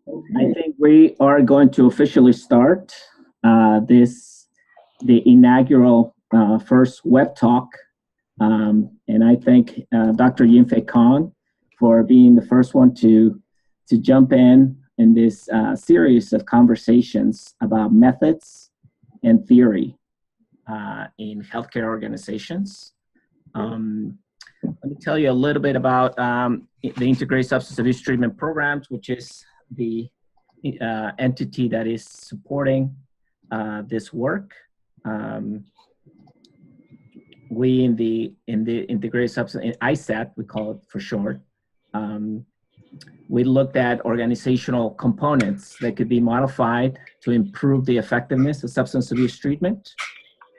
I think we are going to officially start the inaugural first web talk. And I thank Dr. Yinfei Kong for being the first one to jump in this series of conversations about methods and theory in healthcare organizations. Let me tell you a little bit about the Integrated Substance Abuse Treatment Programs, which is the entity that is supporting this work. We in the Integrated Substance, iSATed, we call it for short, we looked at organizational components that could be modified to improve the effectiveness of substance abuse treatment.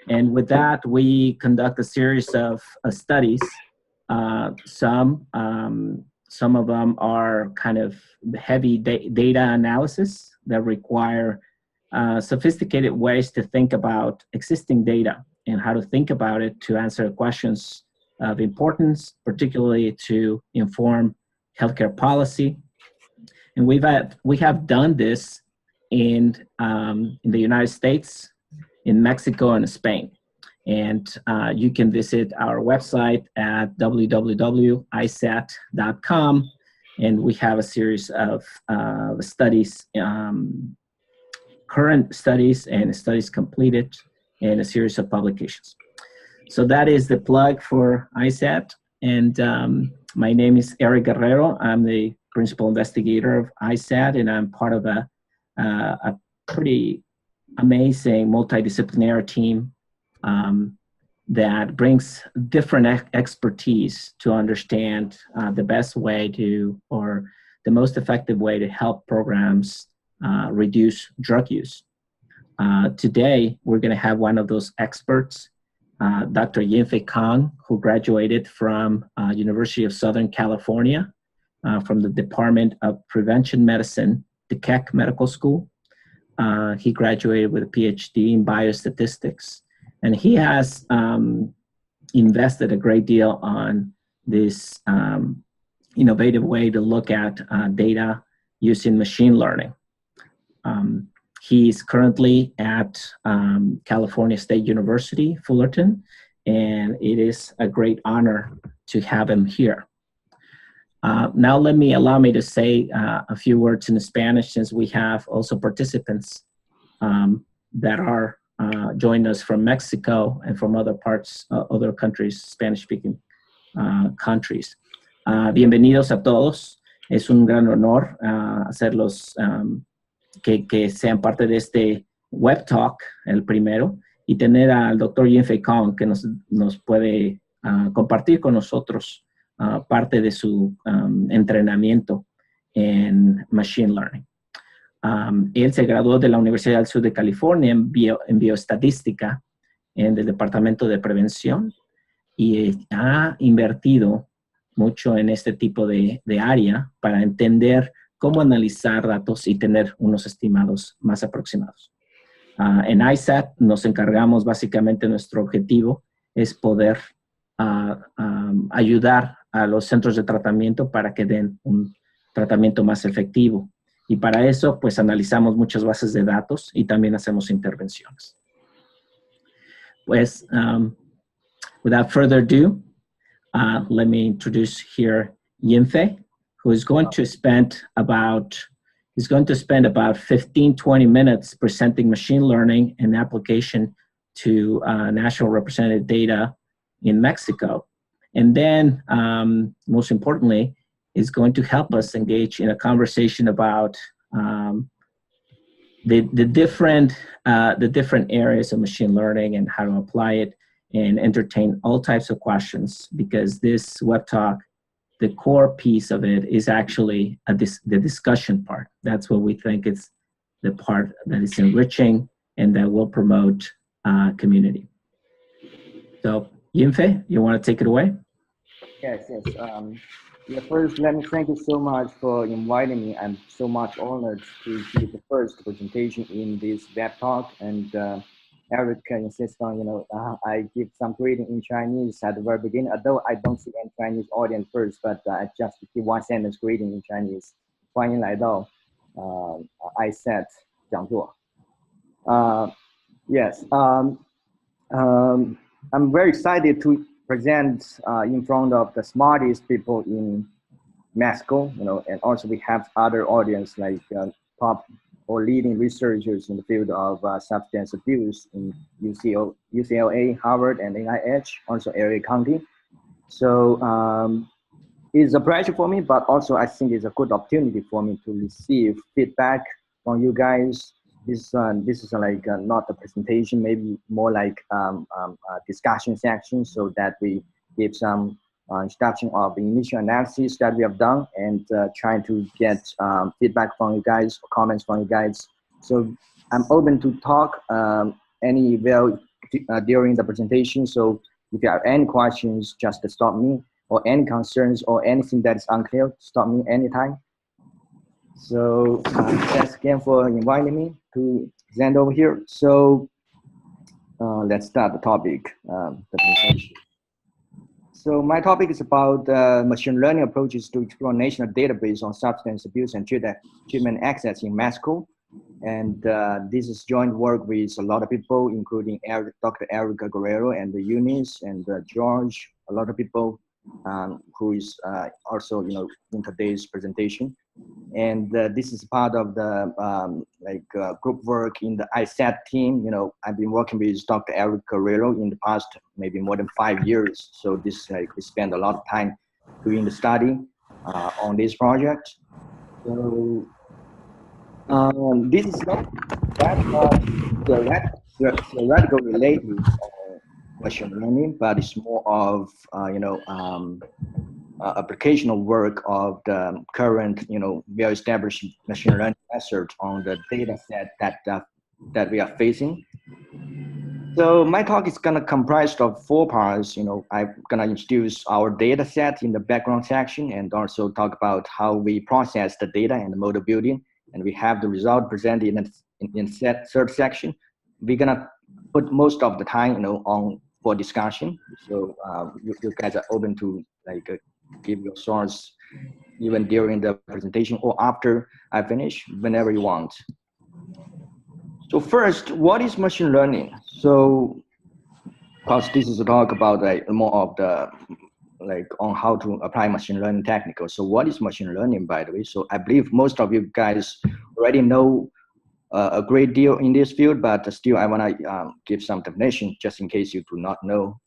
And with that, we conduct a series of studies. Some of them are kind of heavy data analysis that require sophisticated ways to think about existing data and how to think about it to answer questions of importance, particularly to inform healthcare policy. And we have done this in the United States, in Mexico, and Spain. And you can visit our website at www.isat.com. And we have a series of studies, current studies and studies completed, and a series of publications. So that is the plug for iSATed. And my name is Eric Guerrero. I'm the principal investigator of iSATed, and I'm part of a pretty amazing multidisciplinary team that brings different expertise to understand the best way to, or the most effective way to help programs reduce drug use. Today, we're going to have one of those experts, Dr. Yinfei Kong, who graduated from University of Southern California from the Department of Prevention Medicine, the Keck Medical School. He graduated with a PhD in biostatistics, and he has invested a great deal on this innovative way to look at data using machine learning. He's currently at California State University, Fullerton, and it is a great honor to have him here. Now allow me to say a few words in Spanish, since we have also participants that are joining us from Mexico and from other parts, other countries, Spanish-speaking countries. Bienvenidos a todos. Es un gran honor hacerlos que sean parte de este web talk, el primero, y tener al doctor Yinfei Kong que nos puede compartir con nosotros parte de su entrenamiento en Machine Learning. Él se graduó de la Universidad del Sur de California en bioestadística en el Departamento de Prevención y ha invertido mucho en este tipo de área para entender cómo analizar datos y tener unos estimados más aproximados. En iSATed nos encargamos básicamente, nuestro objetivo es poder ayudar a los centros de tratamiento para que den un tratamiento más efectivo. Y para eso, pues analizamos muchas bases de datos y también hacemos intervenciones. Pues, without further ado, let me introduce here Yinfei, who is going to spend about 15-20 minutes presenting machine learning and application to national representative data in Mexico. And then, most importantly, is going to help us engage in a conversation about the different areas of machine learning and how to apply it, and entertain all types of questions, because this web talk, the core piece of it is actually the discussion part. That's what we think is the part that is enriching and that will promote community. So, Yinfei, you want to take it away? Yes. First, let me thank you so much for inviting me. I'm so much honored to give the first presentation in this web talk. And Eric insists on, I give some greeting in Chinese at the very beginning, although I don't see any Chinese audience first, but I just give one sentence greeting in Chinese. 欢迎来到 iSATed 讲座。Yes, I'm very excited to present in front of the smartest people in Mexico, and also we have other audience like top or leading researchers in the field of substance abuse in UCLA, Harvard, and NIH, also LA County. So it's a pleasure for me, but also I think it's a good opportunity for me to receive feedback from you guys. This is like not a presentation, maybe more like a discussion section, so that we give some introduction of the initial analysis that we have done, and trying to get feedback from you guys, comments from you guys. So I'm open to talk anywhere during the presentation. So if you have any questions, just stop me, or any concerns or anything that is unclear, stop me anytime. So thanks again for inviting me to present over here. So let's start the topic, the presentation. So my topic is about machine learning approaches to explore national database on substance abuse and treatment access in Mexico. And this is joint work with a lot of people, including Dr. Erica Guerrero and Eunice and George, a lot of people who is also, in today's presentation. And this is part of the group work in the iSATed team. I've been working with Dr. Eric Guerrero in the past, maybe more than 5 years. So this, we spend a lot of time doing the study on this project. So this is not that theoretical related machine learning, but it's more of applicational work of the current, well-established machine learning methods on the data set that we are facing. So my talk is gonna comprise of 4 parts. I'm gonna introduce our data set in the background section, and also talk about how we process the data and the model building. And we have the result presented in third section. We're gonna put most of the time, on for discussion. So you guys are open to give your source even during the presentation or after I finish, whenever you want. So first, what is machine learning? So, because this is a talk about more of the on how to apply machine learning technical. So what is machine learning, by the way? So I believe most of you guys already know a great deal in this field, but still I want to give some definition just in case you do not know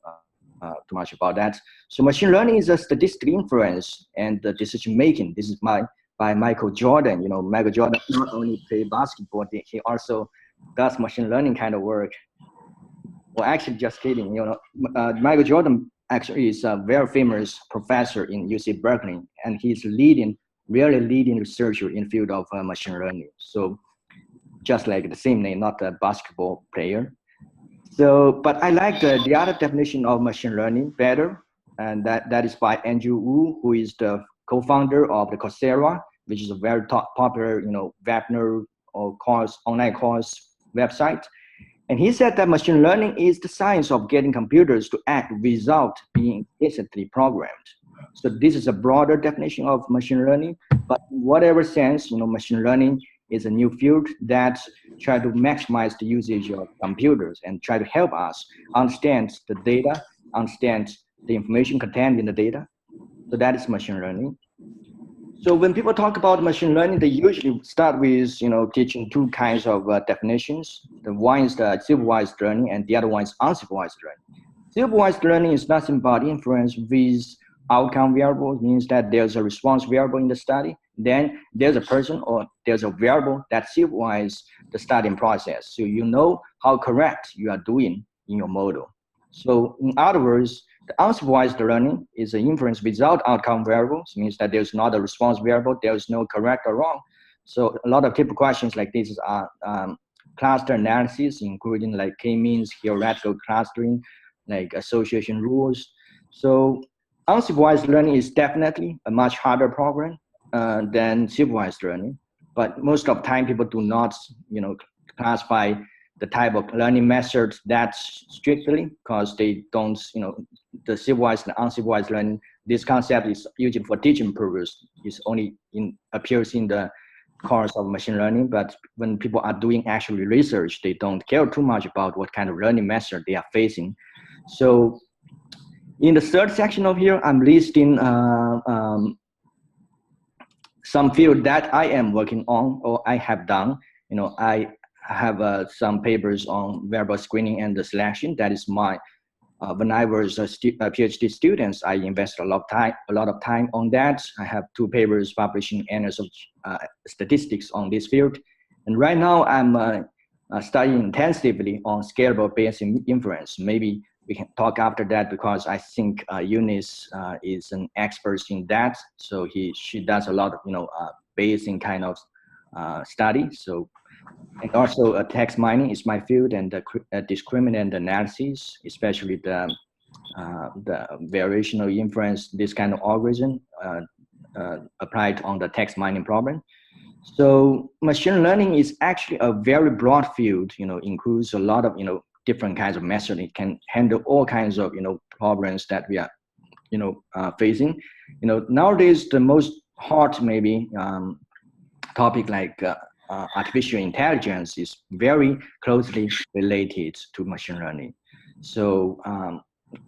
too much about that. So machine learning is a statistical inference and the decision making. This is by Michael Jordan. Michael Jordan not only played basketball, he also does machine learning kind of work. Well, actually, just kidding. Michael Jordan actually is a very famous professor in UC Berkeley, and he's really leading researcher in the field of machine learning. So just like the same name, not a basketball player. So, but I like the other definition of machine learning better, and that is by Andrew Wu, who is the co-founder of the Coursera, which is a very popular, webinar or online course website. And he said that machine learning is the science of getting computers to act without being explicitly programmed. So this is a broader definition of machine learning, but in whatever sense, machine learning is a new field that try to maximize the usage of computers and try to help us understand the data, understand the information contained in the data. So that is machine learning. So when people talk about machine learning, they usually start with, teaching 2 kinds of definitions. The one is the supervised learning, and the other one is unsupervised learning. Supervised learning is nothing but inference with outcome variable, means that there's a response variable in the study. Then there's a person or there's a variable that supervises the studying process. So you know how correct you are doing in your model. So in other words, the unsupervised learning is an inference without outcome variables, means that there's not a response variable, there's no correct or wrong. So a lot of typical questions like this are cluster analysis, including like k-means, theoretical clustering, like association rules. So unsupervised learning is definitely a much harder problem than supervised learning. But most of the time, people do not, classify the type of learning methods that strictly, because they don't, the supervised and unsupervised learning, this concept is usually for teaching purpose. It's only appears in the course of machine learning, but when people are doing actual research, they don't care too much about what kind of learning method they are facing. So in the third section of here, I'm listing some field that I am working on or I have done. I have some papers on variable screening and the selection. That is my when I was a PhD student, I invested a lot of time on that. I have 2 papers publishing Annals of Statistics on this field, and right now I'm studying intensively on scalable Bayesian inference. Maybe we can talk after that because I think Eunice is an expert in that. So she does a lot of Bayesian kind of study. So. And also text mining is my field, and the discriminant analysis, especially the variational inference, this kind of algorithm applied on the text mining problem. So machine learning is actually a very broad field, includes a lot of, different kinds of methods. It can handle all kinds of, problems that we are, facing. Nowadays, the most hot maybe topic like artificial intelligence is very closely related to machine learning. So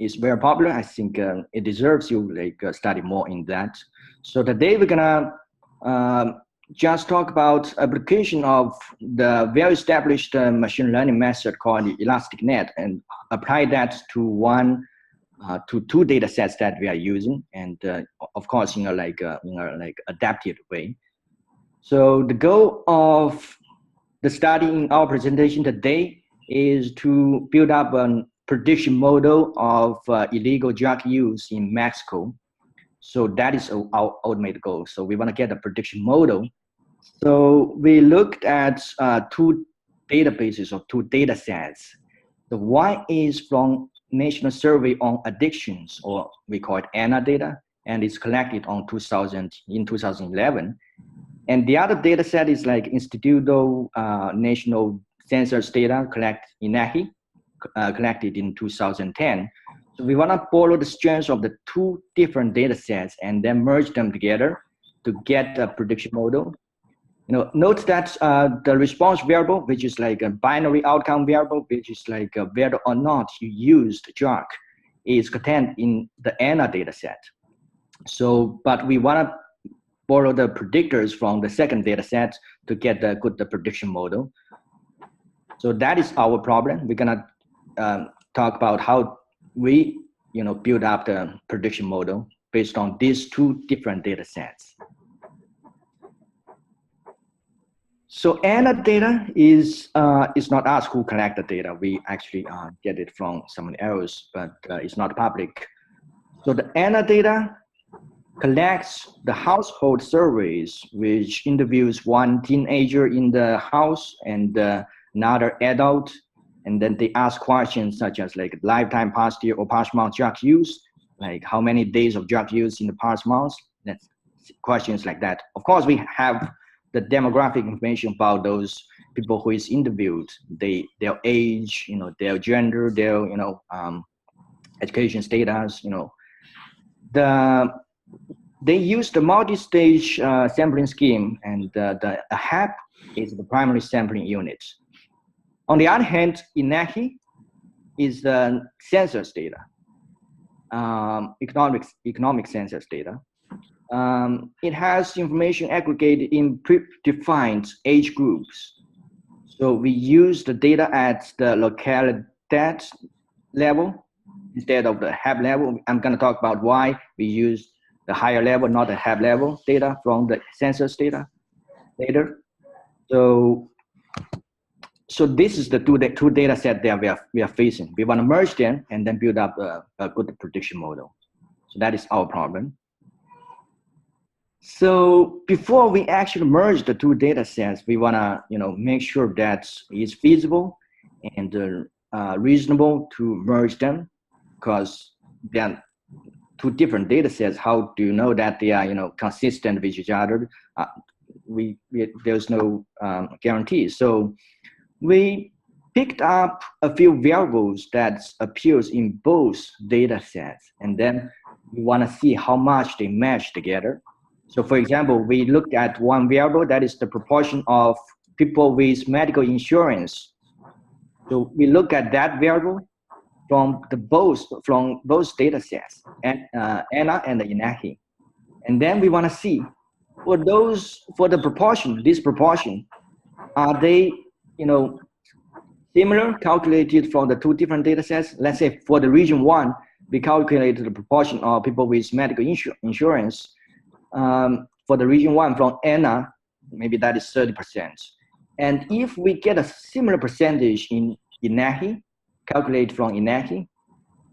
it's very popular. I think it deserves you study more in that. So today we're gonna just talk about application of the well-established machine learning method called the elastic net and apply that to to 2 data sets that we are using, and of course in a adaptive way. So the goal of the study in our presentation today is to build up a prediction model of illegal drug use in Mexico. So that is our ultimate goal. So we want to get a prediction model. So we looked at 2 databases or 2 data sets. The one is from National Survey on Addictions, or we call it ANA data, and it's collected in 2011. And the other data set is like Instituto National Census data collected in 2010. So we want to borrow the strengths of the 2 different data sets and then merge them together to get a prediction model. Note that the response variable, which is like a binary outcome variable, which is like whether or not you used the drug, is contained in the ANA data set. So, but we want to borrow the predictors from the second data set to get the prediction model. So that is our problem. We're gonna talk about how we build up the prediction model based on these 2 different data sets. So ANA data is not us who collect the data. We actually get it from someone else, but it's not public. So the ANA data collects the household surveys, which interviews 1 teenager in the house and another adult, and then they ask questions such as like lifetime past year or past month drug use, like how many days of drug use in the past month. That's questions like that. Of course, we have the demographic information about those people who is interviewed, their age, their gender, their education status, They use the multi-stage sampling scheme, and the HAP is the primary sampling unit. On the other hand, INAHI is the census data, economic census data. It has information aggregated in predefined age groups. So we use the data at the localidad level instead of the HAP level. I'm going to talk about why we use the higher level, not the HAP level data from the census data later. So this is the two data set that we are facing. We want to merge them and then build up a good prediction model. So that is our problem. So before we actually merge the 2 data sets, we want to make sure that it's feasible and reasonable to merge them, because they are 2 different data sets. How do you know that they are consistent with each other? There's no guarantee. So we picked up a few variables that appears in both data sets, and then we want to see how much they match together. So for example, we look at one variable that is the proportion of people with medical insurance. So we look at that variable from both data sets, and ANA and the INACI. And then we want to see for the proportion, this proportion, are they, similar, calculated from the two different data sets? Let's say for the region 1, we calculated the proportion of people with medical insurance. For the region 1 from ANA, maybe that is 30%. And if we get a similar percentage in INACI, calculate from INACI,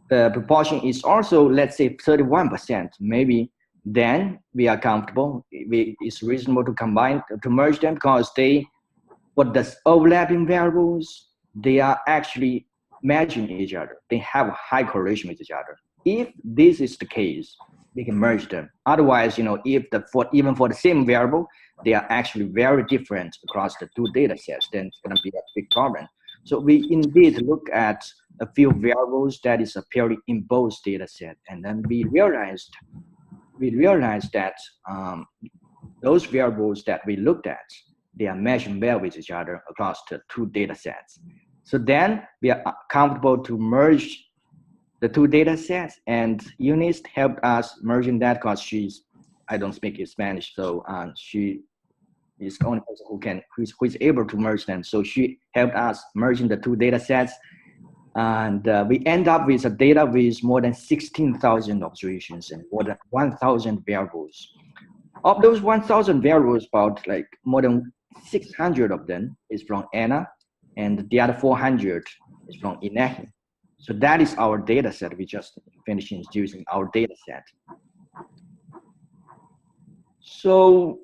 the proportion is also, let's say, 31%, maybe, then we are comfortable. It's reasonable to merge them, because for the overlapping variables, they are actually matching each other. They have a high correlation with each other. If this is the case, we can merge them. Otherwise, even for the same variable, they are actually very different across the two data sets, then it's going to be a big problem. So we indeed look at a few variables that is appearing in both data sets, and then we realized that those variables that we looked at, they are matching well with each other across the two data sets. So then we are comfortable to merge the two data sets, and Eunice helped us merging that, because I don't speak Spanish, so she is the only person who is able to merge them. So she helped us merging the two data sets, and we end up with a data with more than 16,000 observations and more than 1,000 variables. Of those 1,000 variables, about like more than 600 of them is from ANA, and the other 400 is from INACI. So that is our data set. We just finished using our data set. So,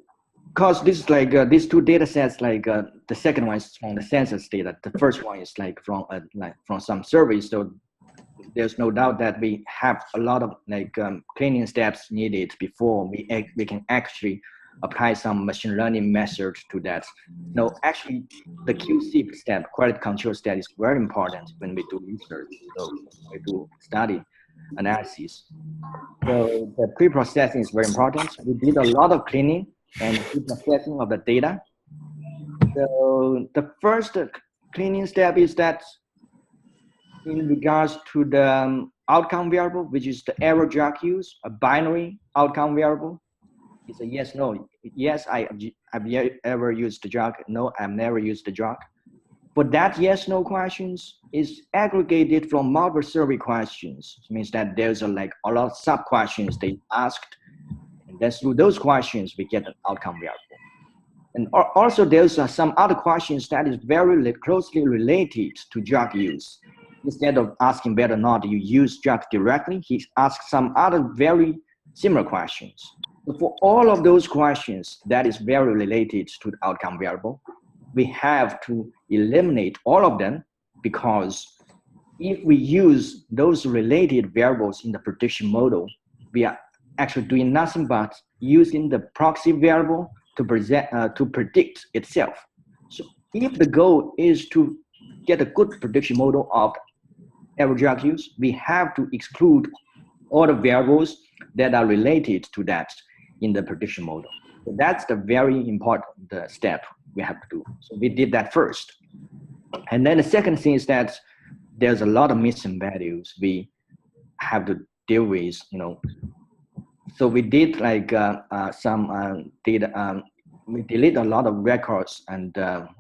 because this is like these two data sets, the second one is from the census data. The first one is from some surveys. So there's no doubt that we have a lot of cleaning steps needed before we can actually apply some machine learning methods to that. No, actually, the QC step, quality control step, is very important when we do research. So we do study analysis. So the pre-processing is very important. We did a lot of cleaning and pre-processing of the data. So the first cleaning step is that in regards to the outcome variable, which is the error drug use, a binary outcome variable. It's a yes, no. Yes, I've ever used the drug. No, I've never used the drug. But that yes, no questions is aggregated from multiple survey questions. It means that there's a lot of sub questions they asked, and then through those questions we get an outcome variable. And also there's some other questions that is very closely related to drug use. Instead of asking whether or not you use drug directly, he asks some other very similar questions. So for all of those questions that is very related to the outcome variable, we have to eliminate all of them, because if we use those related variables in the prediction model, we are actually doing nothing but using the proxy variable to predict itself. So if the goal is to get a good prediction model of error drug use, we have to exclude all the variables that are related to that in the prediction model. So that's the very important step we have to do. So we did that first. And then the second thing is that there's a lot of missing values we have to deal with, So we did some data, we delete a lot of records and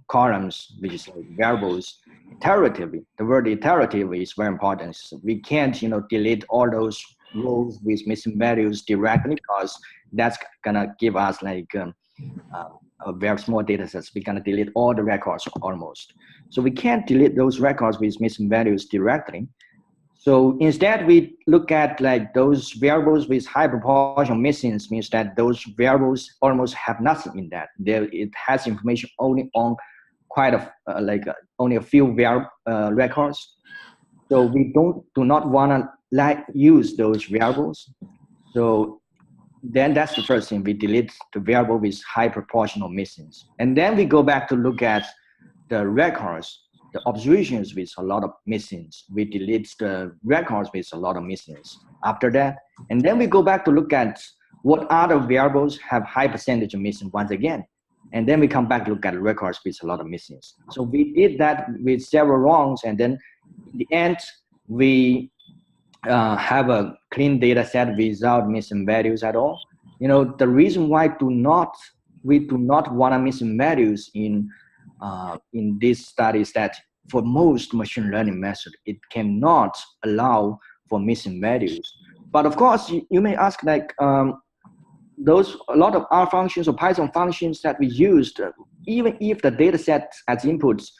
columns, which is variables, iteratively. The word iterative is very important. So we can't, delete all those rows with missing values directly, because that's gonna give us a very small data sets. We're gonna delete all the records almost. So we can't delete those records with missing values directly. So instead, we look at those variables with high proportion missings, means that those variables almost have nothing in that. It has information only on only a few records. So we do not want to use those variables. So then that's the first thing. We delete the variable with high proportional missings, and then we go back to look at the records. The observations with a lot of missings. We delete the records with a lot of missings after that. And then we go back to look at what other variables have high percentage of missing once again. And then we come back to look at records with a lot of missings. So we did that with several wrongs, and then in the end, we have a clean data set without missing values at all. You know, the reason why we do not want to missing values in this study is that for most machine learning methods, it cannot allow for missing values. But of course, you may ask, like, a lot of R functions or Python functions that we used, even if the data set as inputs,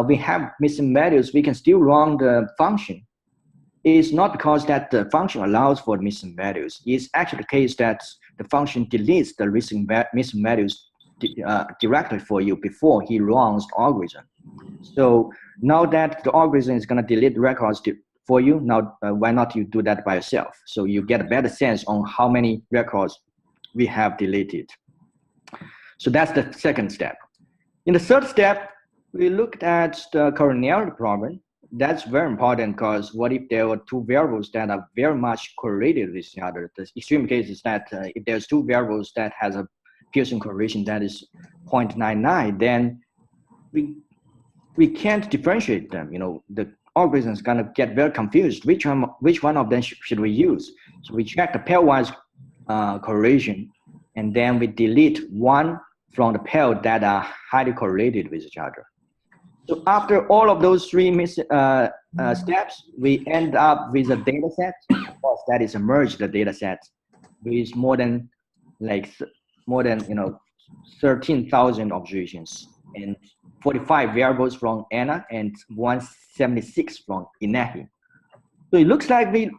we have missing values, we can still run the function. It's not because that the function allows for missing values. It's actually the case that the function deletes the missing values directly for you before he runs the algorithm. So now that the algorithm is going to delete records for you, now why not you do that by yourself? So you get a better sense on how many records we have deleted. So that's the second step. In the third step, we looked at the corollary problem. That's very important, because what if there were two variables that are very much correlated with each other? The extreme case is that if there's two variables that has a Pearson correlation that is 0.99, then we can't differentiate them. You know, the algorithm is gonna get very confused. Which one of them should we use? So we check the pairwise correlation, and then we delete one from the pair that are highly correlated with each other. So after all of those three steps, we end up with a data set. Of course, that is a merged data set with more than 13,000 observations and 45 variables from Anna and 176 from Inahi. So it looks like we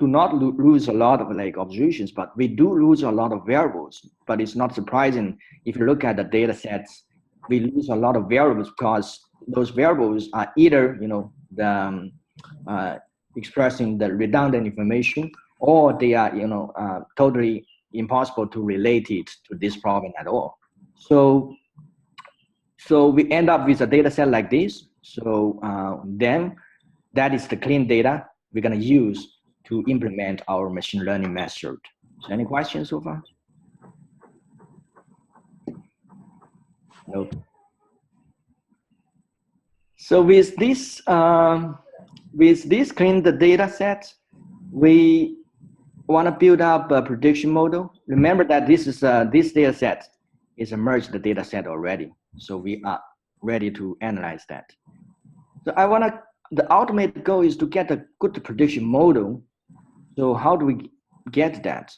do not lose a lot of observations, but we do lose a lot of variables. But it's not surprising if you look at the data sets, we lose a lot of variables because those variables are either expressing the redundant information, or they are totally impossible to relate it to this problem at all. So we end up with a data set like this. So then that is the clean data we're going to use to implement our machine learning method. So any questions so far? No. So with this clean data set, we want to build up a prediction model. Remember that this data set is a merged data set already. So we are ready to analyze that. So the ultimate goal is to get a good prediction model. So how do we get that?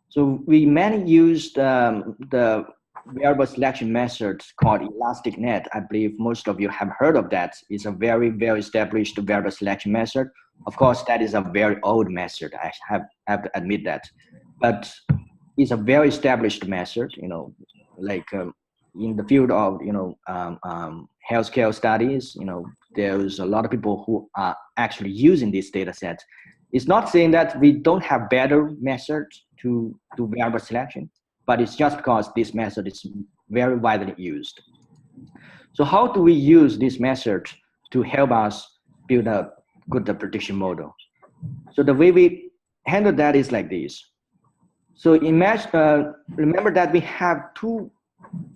So we mainly used the variable selection method called ElasticNet. I believe most of you have heard of that. It's a very, very established variable selection method. Of course, that is a very old method. I have to admit that, but it's a very established method. You know, in the field of healthcare studies, there's a lot of people who are actually using this data set. It's not saying that we don't have better methods to do variable selection, but it's just because this method is very widely used. So how do we use this method to help us build a good prediction model? So the way we handle that is like this. So remember that we have two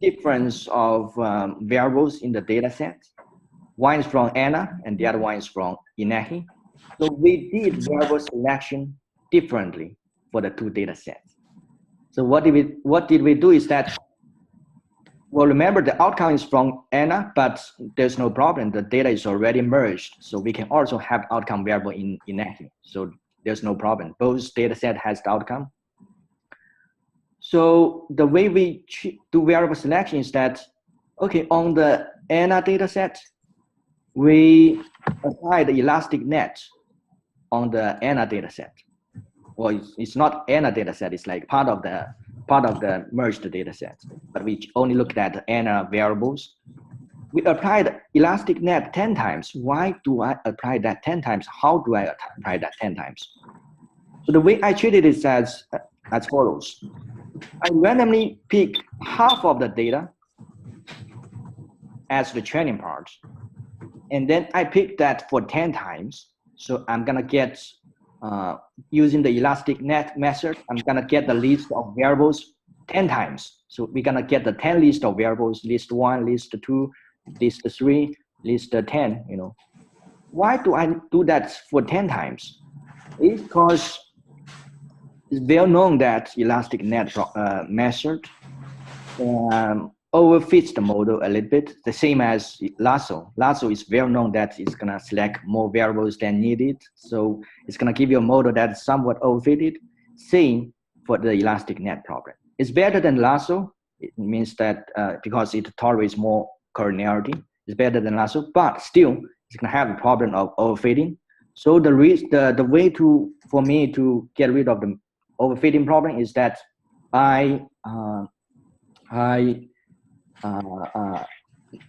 difference of variables in the data set. One is from Anna and the other one is from Inahi. So we did variable selection differently for the two data sets. So what did we do is that, well, remember the outcome is from Anna, but there's no problem. The data is already merged. So we can also have outcome variable in Inahi. So there's no problem. Both data set has the outcome. So the way we do variable selection is that, okay, on the Anna data set, we apply the ElasticNet on the Anna data set. Well, it's not Anna data set, it's like part of the merged data set, but we only looked at Anna variables. We applied ElasticNet 10 times. Why do I apply that 10 times? How do I apply that 10 times? So the way I treated it is as follows. I randomly pick half of the data as the training part, and then I pick that for 10 times. So I'm gonna get using the elastic net method, I'm gonna get the list of variables 10 times. So we're gonna get the 10 list of variables, list 1, list 2, list 3, list 10, you know. Why do I do that for 10 times? It's because it's well known that elastic net method overfits the model a little bit, the same as lasso. Lasso is well known that it's gonna select more variables than needed, so it's gonna give you a model that's somewhat overfitted. Same for the elastic net problem. It's better than lasso. It means that because it tolerates more collinearity, it's better than lasso, but still it's gonna have a problem of overfitting. So the way for me to get rid of the overfitting problem is that I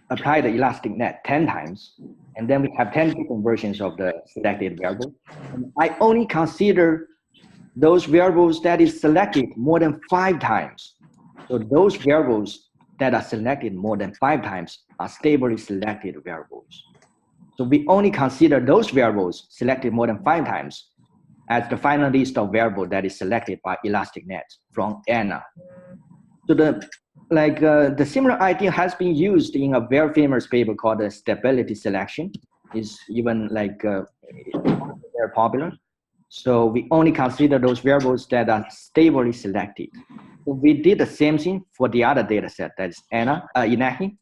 apply the elastic net 10 times, and then we have 10 different versions of the selected variable. And I only consider those variables that is selected more than 5 times. So those variables that are selected more than 5 times are stably selected variables. So we only consider those variables selected more than 5 times as the final list of variables that is selected by elastic net from Anna. So the similar idea has been used in a very famous paper called the stability selection. It's even very popular. So we only consider those variables that are stably selected. So we did the same thing for the other data set, that's Inahi.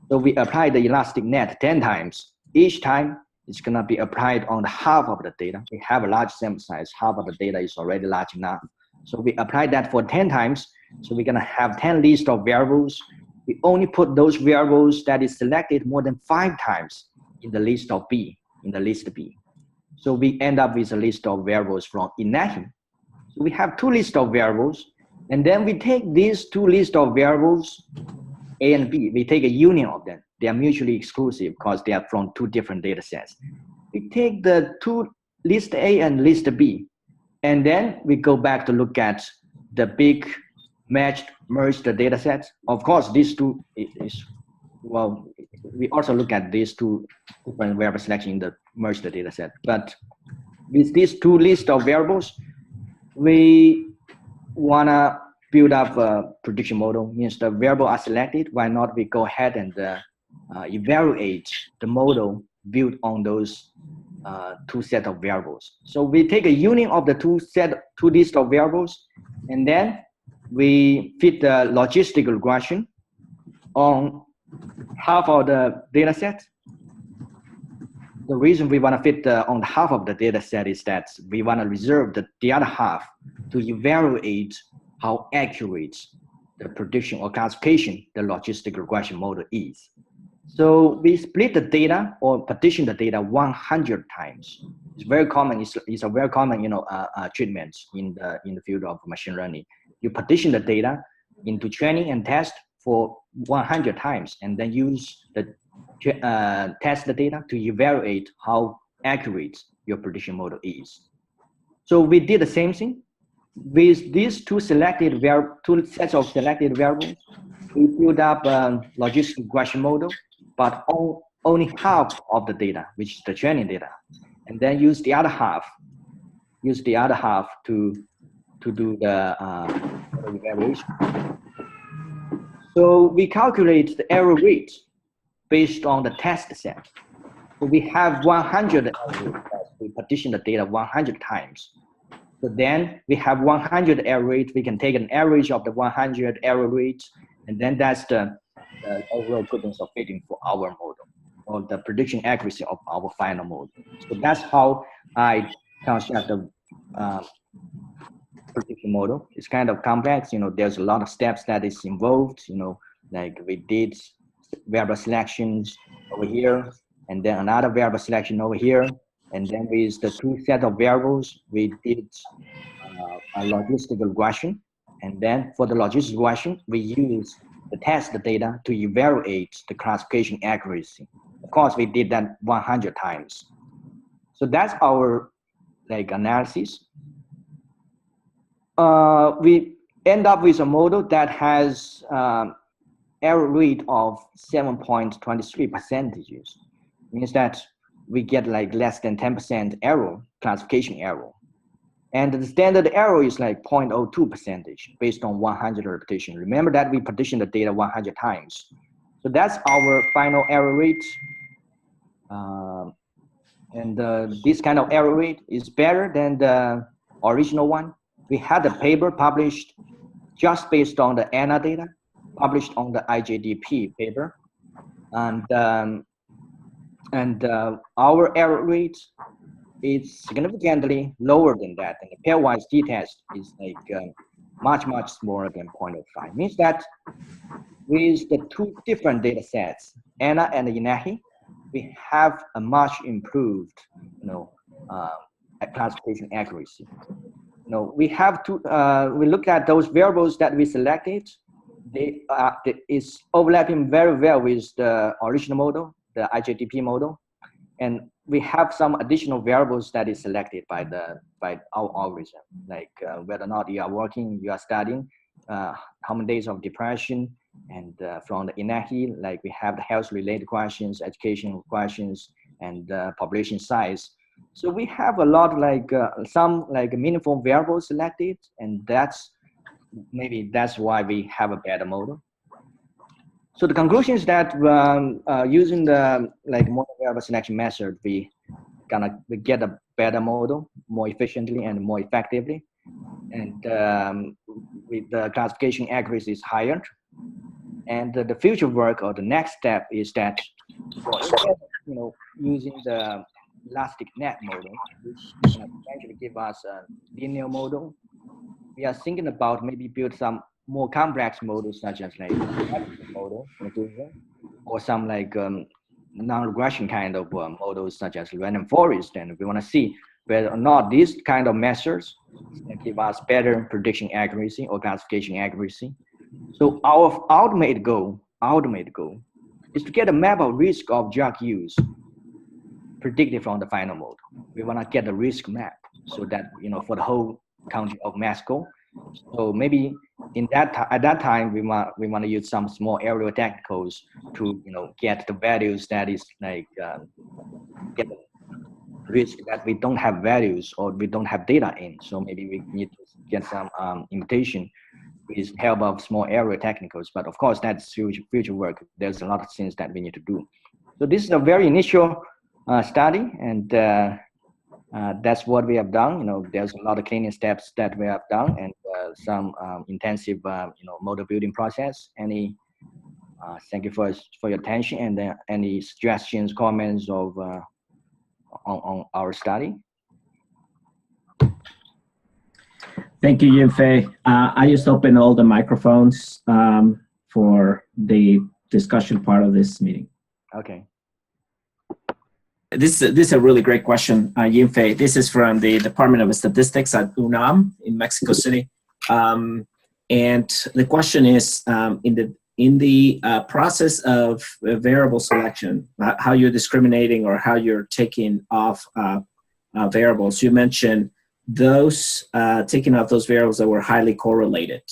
So we apply the elastic net 10 times. Each time it's gonna be applied on the half of the data. We have a large sample size, half of the data is already large enough. So we apply that for 10 times. So we're gonna have 10 lists of variables. We only put those variables that is selected more than 5 times in the list of B, in the list B. So we end up with a list of variables from Inahi. So we have 2 lists of variables, and then we take these 2 lists of variables, A and B, we take a union of them. They are mutually exclusive because they are from 2 different data sets. We take the 2 list A and list B, and then we go back to look at the big merged data sets. Of course, these 2 well, we also look at these 2 different variable selection in the merged data set. But with these 2 lists of variables, we wanna build up a prediction model. Means the variable are selected. Why not we go ahead and evaluate the model built on those 2 set of variables. So we take a union of the 2 list of variables, and then we fit the logistic regression on half of the data set. The reason we want to fit on half of the data set is that we want to reserve the other half to evaluate how accurate the prediction or classification the logistic regression model is. So we split the data or partition the data 100 times. It's very common. It's a very common, treatment in the field of machine learning. You partition the data into training and test for 100 times, and then use the test the data to evaluate how accurate your prediction model is. So we did the same thing with these 2 sets of selected variables. We built up a logistic regression model, but only half of the data, which is the training data, and then use the other half to do the evaluation. So we calculate the error rate based on the test set. So we have 100 error rates. We partition the data 100 times. So then we have 100 error rate. We can take an average of the 100 error rates, and then that's the overall goodness of fitting for our model, or the prediction accuracy of our final model. So that's how I construct the prediction model. It's kind of complex. There's a lot of steps that is involved. Like we did variable selections over here, and then another variable selection over here, and then with the 2 set of variables, we did a logistic regression, and then for the logistic regression, we use the test data to evaluate the classification accuracy. Of course, we did that 100 times. So that's our analysis. We end up with a model that has error rate of 7.23%. Means that we get like less than 10% error, classification error. And the standard error is like 0.02% based on 100 repetition. Remember that we partitioned the data 100 times. So that's our final error rate. This kind of error rate is better than the original one. We had a paper published just based on the ANA data, published on the IJDP paper. Our error rate is significantly lower than that. And the pairwise t-test is like much smaller than 0.05. Means that with the two different data sets, ANA and INAHI, we have a much improved, classification accuracy. We have to we look at those variables that we selected. They is overlapping very well with the original model, the IJDP model, and we have some additional variables that is selected by our algorithm, like whether or not you are working, you are studying, how many days of depression, and from the INAHI, like we have the health-related questions, educational questions, and population size. So we have a lot like some like meaningful variables selected, and maybe that's why we have a better model. So the conclusion is that using the like model variable selection method, we get a better model more efficiently and more effectively, and with the classification accuracy is higher. And the future work or the next step is that, using the elastic net model, which can eventually give us a linear model, we are thinking about maybe build some more complex models such as like model or some like non-regression kind of models such as random forest, and we want to see whether or not these kind of methods can give us better prediction accuracy or classification accuracy. So our ultimate goal is to get a map of risk of drug use predicted from the final model. We want to get the risk map so that for the whole county of Mexico. So maybe at that time we want to use some small aerial technicals to get the values that is like get the risk that we don't have values or we don't have data in. So maybe we need to get some imitation with help of small aerial technicals. But of course that's future work. There's a lot of things that we need to do. So this is a very initial study, and that's what we have done. There's a lot of cleaning steps that we have done, and some intensive, model building process. Thank you for your attention, and any suggestions, comments of on our study. Thank you, Yinfei. I just opened all the microphones for the discussion part of this meeting. Okay. This is a really great question, Yinfei. This is from the Department of Statistics at UNAM in Mexico City. And the question is, in the process of variable selection, how you're discriminating or how you're taking off variables, you mentioned those taking off those variables that were highly correlated,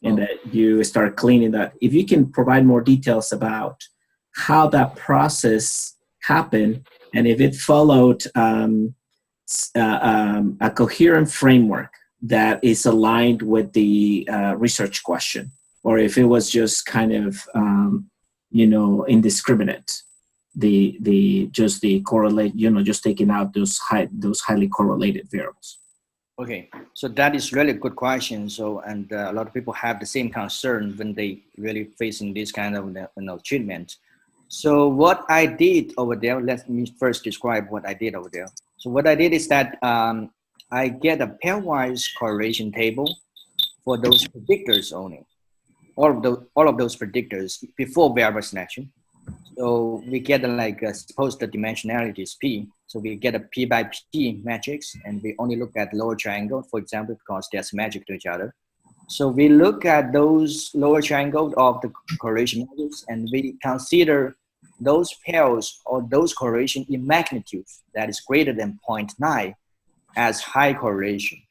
and that you start cleaning that. If you can provide more details about how that process happened, and if it followed a coherent framework that is aligned with the research question, or if it was just kind of indiscriminate, just the correlate, just taking out those highly correlated variables. Okay, so that is really a good question. So, and a lot of people have the same concern when they really facing this kind of treatment. So what I did over there, let me first describe what I did over there. So what I did is that I get a pairwise correlation table for those predictors only, all of those predictors before variable selection. So we get suppose the dimensionality is P. So we get a P by P matrix, and we only look at lower triangle, for example, because they're symmetric to each other. So we look at those lower triangles of the correlation matrix, and we consider those pairs or those correlation in magnitude that is greater than 0.9 as high correlation.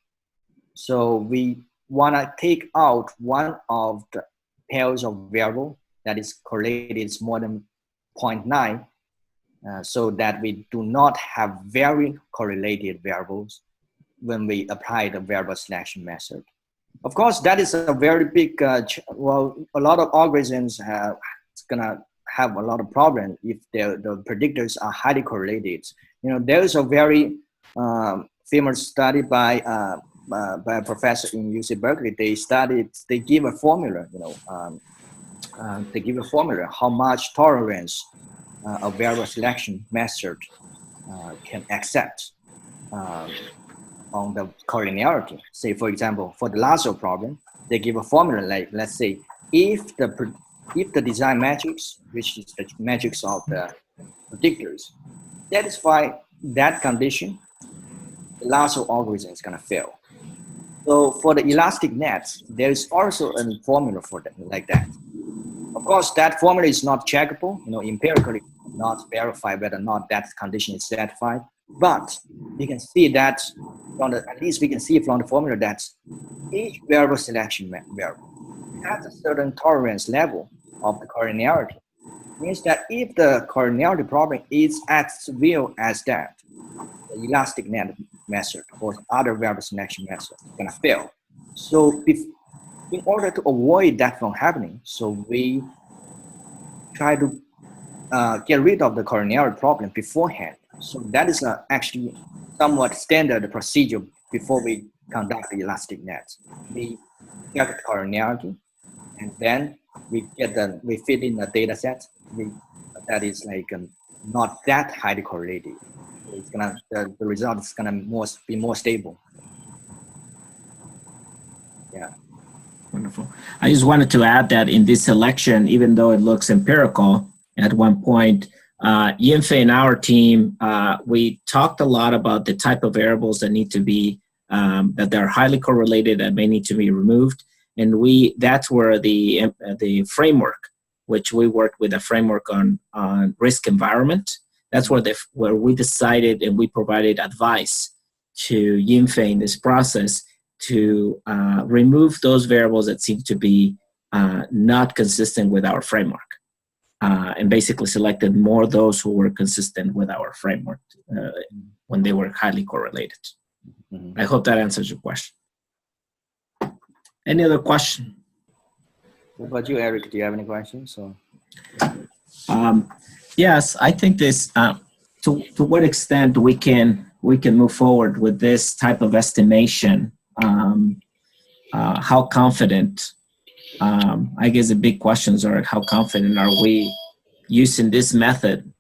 So we want to take out one of the pairs of variable that is correlated more than 0.9, so that we do not have very correlated variables when we apply the variable selection method. Of course, that is a very big, well, a lot of algorithms it's gonna have a lot of problems if the predictors are highly correlated. You know, there is a very famous study by a professor in UC Berkeley. They give a formula, they give a formula how much tolerance a variable selection method can accept on the collinearity. Say, for example, for the lasso problem, they give a formula like, let's say, if the design matrix, which is the matrix of the predictors, satisfy that condition, the lasso algorithm is going to fail. So for the elastic nets, there is also a formula for that, like that. Of course, that formula is not checkable, empirically not verify whether or not that condition is satisfied. But you can see that at least we can see from the formula that each variable selection variable has a certain tolerance level of the collinearity. Means that if the collinearity problem is as severe as that, the elastic net method or other variable selection method is going to fail. So in order to avoid that from happening, so we try to get rid of the collinearity problem beforehand. So that is actually somewhat standard procedure before we conduct the elastic nets. We get the collinearity, and then we fit in a data set that is like not that highly correlated. It's the result is gonna be more stable. Yeah. Wonderful. I just wanted to add that in this selection, even though it looks empirical, at one point, Yinfei and our team, we talked a lot about the type of variables that need to be, that they're highly correlated and may need to be removed. And that's where the framework, which we worked with a framework on risk environment, that's where we decided and we provided advice to Yinfei in this process to remove those variables that seem to be not consistent with our framework. And basically selected more those who were consistent with our framework when they were highly correlated. I hope that answers your question. Any other question? What about you, Eric? Do you have any questions? Yes, I think this. To what extent we can move forward with this type of estimation? How confident? I guess the big questions are how confident are we using this method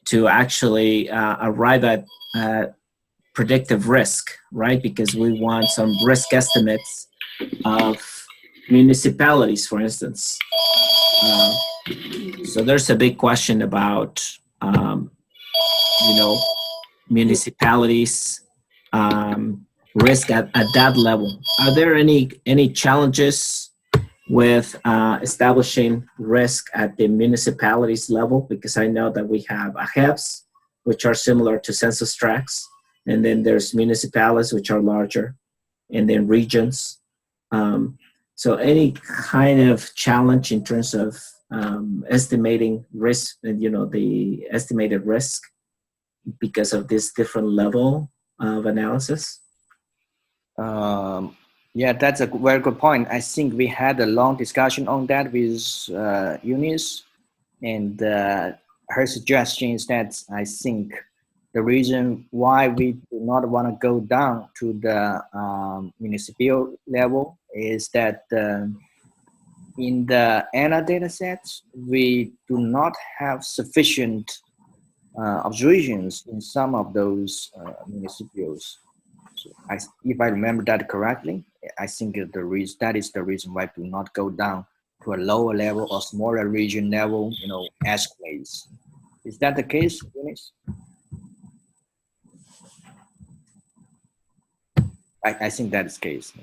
to actually arrive at predictive risk, right? Because we want some risk estimates of municipalities, for instance. So there's a big question about, municipalities risk at that level. Are there any challenges with establishing risk at the municipalities level? Because I know that we have AHEBs, which are similar to census tracts, and then there's municipalities, which are larger, and then regions. So any kind of challenge in terms of estimating risk, and the estimated risk because of this different level of analysis? Yeah, that's a very good point. I think we had a long discussion on that with Eunice, and her suggestion is that I think the reason why we do not want to go down to the municipal level is that in the ANA data sets, we do not have sufficient observations in some of those municipals. So if I remember that correctly, I think that is the reason why we do not go down to a lower level or smaller region level, estimates. Is that the case, Eunice? I think that is the case.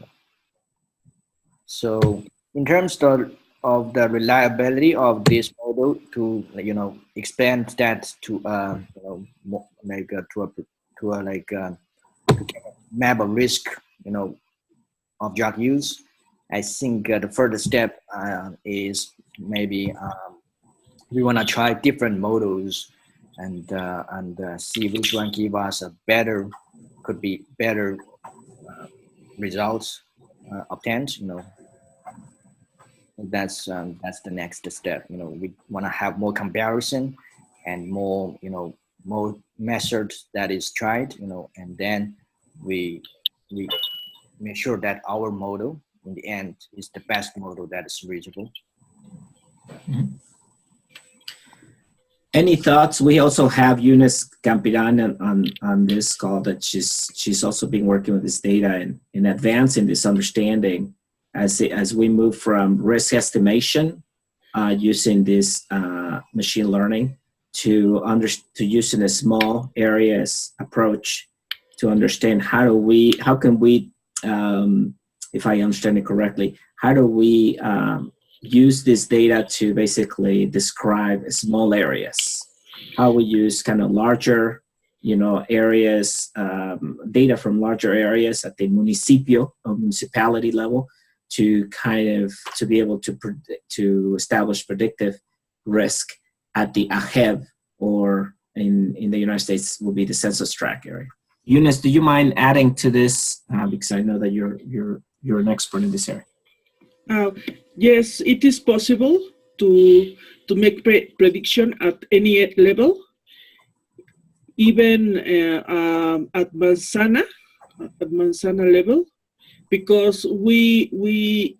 So in terms of the reliability of this model to expand that to to map a risk of drug use, I think the further step is maybe we want to try different models and see which one give us a better, could be better results obtained. That's the next step. We want to have more comparison and more more methods that is tried. And then we make sure that our model in the end is the best model that is reachable. Any thoughts? We also have Eunice Campiran on this call, that she's also been working with this data and in advancing this understanding as we move from risk estimation using this machine learning to using a small areas approach to understand how can we if I understand it correctly, how do we use this data to basically describe small areas, how we use kind of larger areas, data from larger areas at the municipio or municipality level to be able to establish predictive risk at the AHEB, or in the United States will be the census tract area. Eunice, do you mind adding to this? Because I know that you're an expert in this area. Yes, it is possible to make prediction at any level, even at manzana level, because we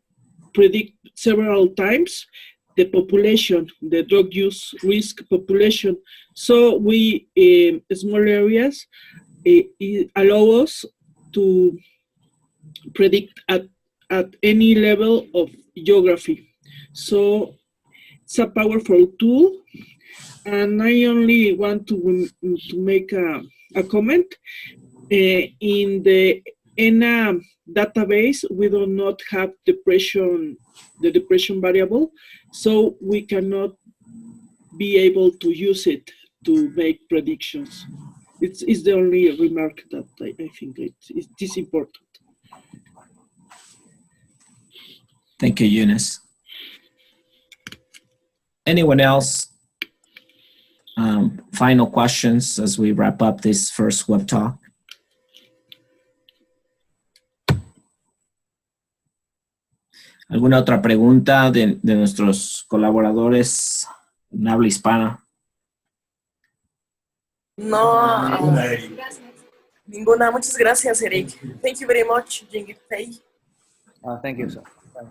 predict several times the population, the drug use risk population. So we small areas allow us to predict at any level of geography. So it's a powerful tool. And I only want to make a comment. In the ENA database, we do not have the depression variable, so we cannot be able to use it to make predictions. It's the only remark that I think it is important. Thank you, Eunice. Anyone else? Final questions as we wrap up this first web talk? ¿Alguna otra pregunta de nuestros colaboradores en habla hispana? No, ninguna. Muchas gracias, Eric. Thank you very much, Yinfei. Thank you, sir.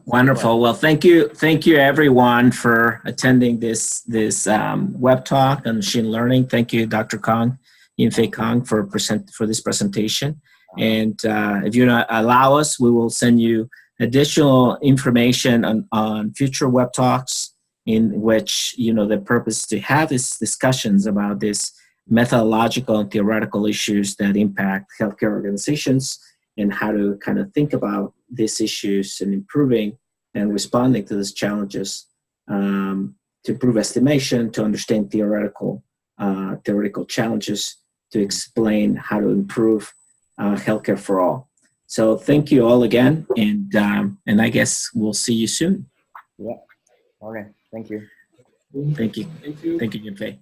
Wonderful. Well, thank you everyone for attending this web talk on machine learning. Thank you, Dr. Kong, Yinfei Kong, for this presentation. And if you allow us, we will send you additional information on future web talks in which the purpose is to have these discussions about this methodological and theoretical issues that impact healthcare organizations, and how to kind of think about these issues and improving and responding to these challenges to improve estimation, to understand theoretical challenges, to explain how to improve healthcare for all. So thank you all again, and I guess we'll see you soon. Yeah. Okay. Thank you. Thank you. Thank you, Yinfei.